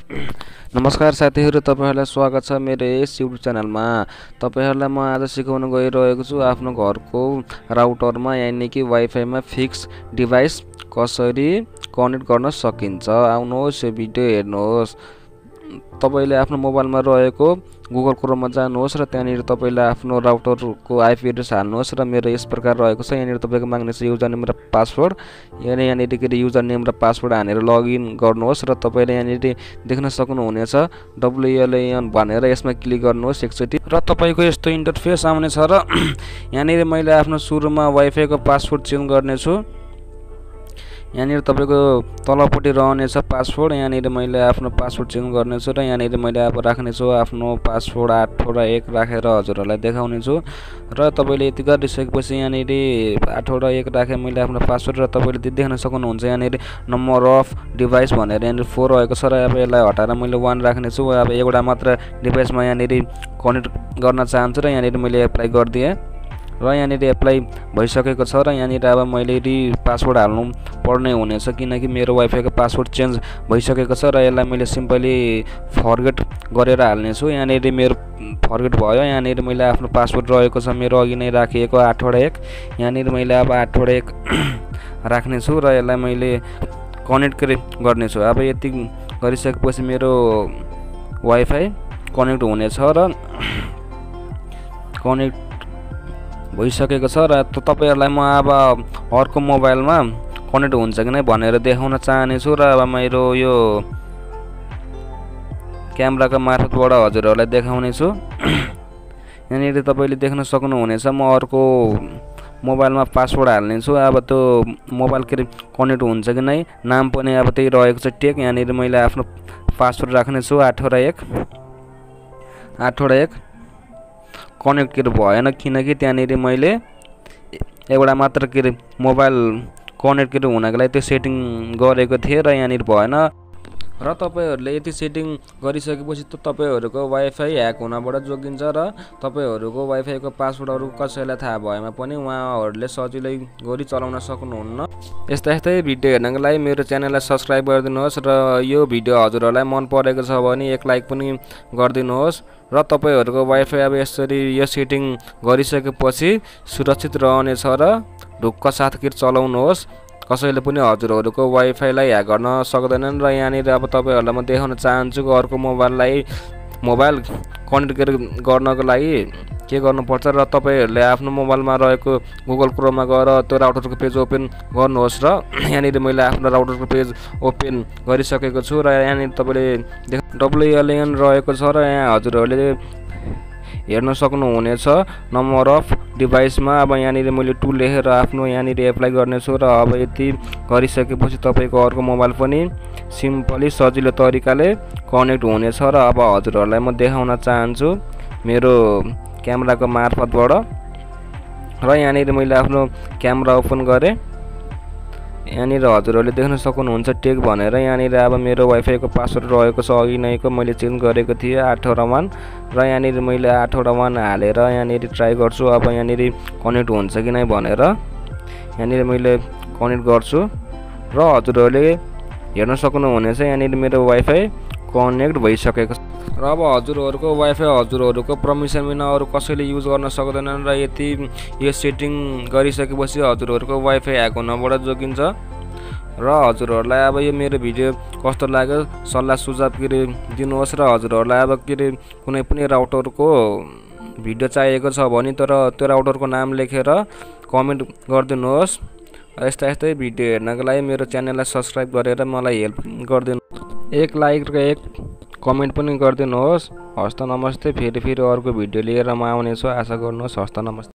नमस्कार साथीहरु, तपाईहरुलाई स्वागत छ मेरो यस युट्युब च्यानलमा। तपाईहरुलाई म आज सिकाउन गइरहेको छु आफ्नो घरको राउटरमा यानि कि वाइफाई मा फिक्स डिभाइस कसरी कनेक्ट गर्न सकिन्छ। आउनुहोस् यो भिडियो हेर्नुहोस्। तपाईले आफ्नो मोबाइलमा रहेको गुगल क्रोममा जानुहोस् र त्यहाँनिर तपाईले आफ्नो राउटरको आईपी एड्रेस हाल्नुहोस् र मेरो यस प्रकार रहेको छ। यहाँनिर तपाईको माग्ने छ युजर नेम र पासवर्ड। यहाँनिर के युजर नेम र पासवर्ड हालेर लगइन गर्नुहोस् र तपाईले यहाँनिर देख्न सक्नुहुनेछ WLAN भनेर यसमा क्लिक गर्नुहोस् एकचोटी र तपाईको यस्तो इन्टरफेस आउने छ र यहाँनिर मैले आफ्नो सुरुमा वाइफाई को पासवर्ड चेन्ज गर्ने छु। यहाँनिर तपाईको तलपट्टि रहने छ पासवर्ड। यहाँनिर मैले आफ्नो पासवर्ड चेन्ज गर्ने छु र यहाँनिर मैले अब राख्ने छु आफ्नो पासवर्ड 881 राखेर हजुरहरुलाई देखाउने छु। र तपाईले यति गरिसकेपछि यहाँनिर 881 राखे मैले आफ्नो पासवर्ड र तपाईले देख्न सक्नुहुन्छ यहाँनिर नम्बर अफ डिभाइस भनेर यहाँनिर 4 रहेको छ र अब यसलाई हटाएर मैले 1 राख्ने छु। अब एउटा मात्र डिभाइसमा यहाँनिर कनेक्ट गर्न चाहन्छु र यहाँनिर मैले एप्लाई गर्दिए र यहाँनिर एप्लाई भइसकेको छ र यहाँनिर अब मैले पासवर्ड हाल्नु पर्ने हुनेछ किनकि मेरो वाइफाई को पासवर्ड चेन्ज भइसकेको छ र यसलाई मैले सिम्पली फरगेट गरेर हाल्ने छु। यहाँनिर मेरो फरगेट भयो। यहाँनिर मैले आफ्नो पासवर्ड रहेको छ मेरो अघि नै राखिएको 881। यहाँनिर मैले अब 881 राख्ने छु र यसलाई मैले कनेक्ट गर्ने छु। अब यति गरिसकेपछि मेरो वाइफाई कनेक्ट हुनेछ र कनेक्ट भइसकेको छ र तपाईहरुलाई म अब अर्को मोबाइलमा कनेक्ट हुन्छ कि नै भनेर देखाउन चाहने छु र अब मेरो यो क्यामेराको मार्फतबाट हजुरहरुलाई देखाउने छु। यहाँनिर तपाईले देख्न सक्नुहुनेछ म अर्को मोबाइलमा पासवर्ड हाल्ने छु। अब त्यो मोबाइल कनेक्ट हुन्छ कि नै नाम पनि अब त्यही रहेको छ टेक। यहाँनिर मैले आफ्नो पासवर्ड राख्ने छु 881 कनेक्ट भएन किनकि त्यहाँनिर मैले एउटा मात्र मोबाइल कनेक्ट हुनको लागि त्यो सेटिङ गरेको थिएँ र यहाँनिर भएन। र तपाईहरुले यति सेटिङ गरिसकेपछि त तपाईहरुको वाइफाई ह्याक हुनबाट जोगिन्छ र तपाईहरुको वाइफाई को पासवर्डहरु कसैलाई थाहा भएमा पनि उहाँहरुले सजिलै गरी चलाउन सक्नुहुन्न। यस्तै भिडियो हेर्नको लागि मेरो च्यानललाई सब्स्क्राइब गरिदिनुहोस् र यो भिडियो हजुरहरुलाई मन परेको छ भने एक लाइक पनि गरिदिनुहोस् र तपाईहरुको वाइफाई अब यसरी यो सेटिङ गरिसकेपछि सुरक्षित रहनेछ र ढुक्क साथ चलाउनुहोस्। कसैले पनि हजुरहरुको वाइफाईलाई ह्याक गर्न सक्दैनन्। र यहाँनिर अब तपाईहरुलाई म देखाउन चाहन्छु अर्को मोबाइल कनेक्ट गर्नको लागि के गर्नुपर्छ र तपाईहरुले आफ्नो मोबाइलमा रहेको गुगल क्रोममा गएर त्यो राउटरको पेज ओपन गर्नुहोस् र यहाँनिर मैले आफ्नो राउटरको पेज ओपन गरिसकेको छु र यहाँनिर तपाईले WLAN रहेको छ र यहाँ हजुरहरुले हेर्न सक्नुहुनेछ नम्बर अफ डिभाइसमा। अब यहाँनिर मैले 2 लेखेर आफ्नो यहाँनिर एप्लाई गर्ने छु र अब यति गरिसकेपछि तपाईको अर्को मोबाइल पनि सिम्पली सजिलो तरिकाले कनेक्ट हुनेछ र अब हजुरहरुलाई म देखाउन चाहन्छु मेरो क्यामेराको मार्फतबाट। र यहाँनिर मैले आफ्नो क्यामेरा ओपन गरे। यहाँनिर हजुरहरुले देख्न सक्नुहुन्छ टेक भनेर यहाँनिर अब मेरो वाइफाई को पासवर्ड रहेको छ अघि नैको मैले चेन्ज गरेको थिएँ 881 र यहाँनिर मैले 881 हालेर यहाँनिर ट्राई गर्छु अब यहाँनिर कनेक्ट हुन्छ कि नै भनेर यहाँनिर मैले कनेक्ट गर्छु र हजुरहरुले हेर्न सक्नुहुनेछ यहाँनिर मेरो वाइफाई कनेक्ट भइसकेको छ। र अब हजुरहरुको वाइफाई हजुरहरुको परमिसन बिना अरु कसैले युज गर्न सक्दैनन् र यति यो सेटिङ गरिसकेपछि हजुरहरुको वाइफाई ह्याक हुनबाट जोगिन्छ। र हजुरहरुलाई अब यो मेरो भिडियो कस्तो लाग्यो सल्लाह सुझाव दिनुहोस् र हजुरहरुलाई अब कुनै पनि राउटरको भिडियो चाहिएको छ भने तर त्यो राउटरको नाम लेखेर कमेन्ट गरिदिनुहोस्। यस्तै भिडियो हेर्नको लागि मेरो च्यानललाई सब्स्क्राइब गरेर मलाई हेल्प गरिदिनु। एक लाइक र एक कमेन्ट पनि गरिदिनुहोस्। हस्त नमस्ते। फेरि अर्को भिडियो लिएर म आउने छु आशा गर्नुहोस्। हस्त नमस्ते।